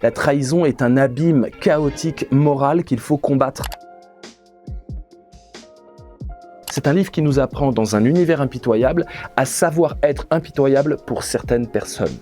La trahison est un abîme chaotique moral qu'il faut combattre. C'est un livre qui nous apprend, dans un univers impitoyable, à savoir être impitoyable pour certaines personnes.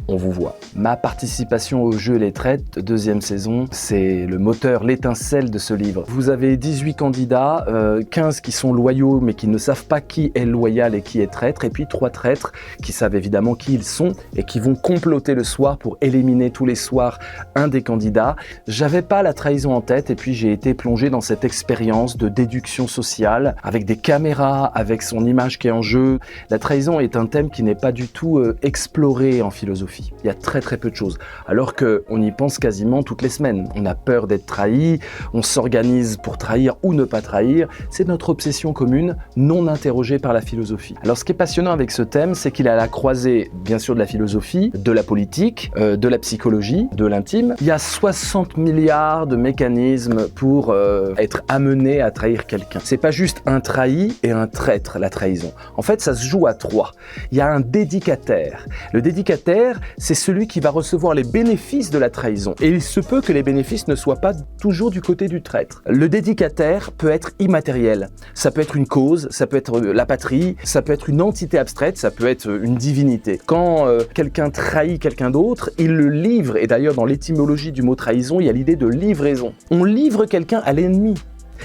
On vous voit. Ma participation au jeu Les Traites, deuxième saison, c'est le moteur, l'étincelle de ce livre. Vous avez 18 candidats, 15 qui sont loyaux mais qui ne savent pas qui est loyal et qui est traître, et puis 3 traîtres qui savent évidemment qui ils sont et qui vont comploter le soir pour éliminer tous les soirs un des candidats. J'avais pas la trahison en tête et puis j'ai été plongé dans cette expérience de déduction sociale avec des caméras, avec son image qui est en jeu. La trahison est un thème qui n'est pas du tout exploré en philosophie. Il y a très peu de choses, alors qu'on y pense quasiment toutes les semaines. On a peur d'être trahi, on s'organise pour trahir ou ne pas trahir. C'est notre obsession commune, non interrogée par la philosophie. Alors ce qui est passionnant avec ce thème, c'est qu'il est à la croisée, bien sûr, de la philosophie, de la politique, de la psychologie, de l'intime. Il y a 60 milliards de mécanismes pour être amené à trahir quelqu'un. C'est pas juste un trahi et un traître, la trahison. En fait, ça se joue à 3. Il y a un dédicataire. Le dédicataire, c'est celui qui va recevoir les bénéfices de la trahison. Et il se peut que les bénéfices ne soient pas toujours du côté du traître. Le dédicataire peut être immatériel. Ça peut être une cause, ça peut être la patrie, ça peut être une entité abstraite, ça peut être une divinité. Quand quelqu'un trahit quelqu'un d'autre, il le livre. Et d'ailleurs, dans l'étymologie du mot trahison, il y a l'idée de livraison. On livre quelqu'un à l'ennemi.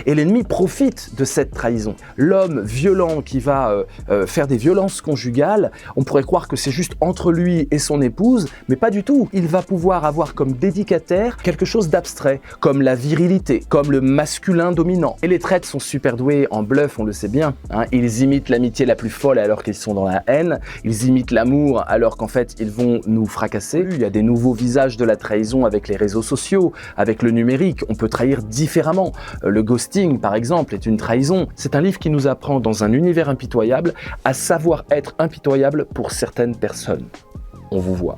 Et l'ennemi profite de cette trahison. L'homme violent qui va faire des violences conjugales, on pourrait croire que c'est juste entre lui et son épouse, mais pas du tout. Il va pouvoir avoir comme dédicataire quelque chose d'abstrait, comme la virilité, comme le masculin dominant. Et les traîtres sont super doués en bluff, on le sait bien. Ils imitent l'amitié la plus folle alors qu'ils sont dans la haine. Ils imitent l'amour alors qu'en fait, ils vont nous fracasser. Il y a des nouveaux visages de la trahison avec les réseaux sociaux, avec le numérique. On peut trahir différemment. Le ghosting, par exemple, est une trahison. C'est un livre qui nous apprend, dans un univers impitoyable, à savoir être impitoyable pour certaines personnes. On vous voit.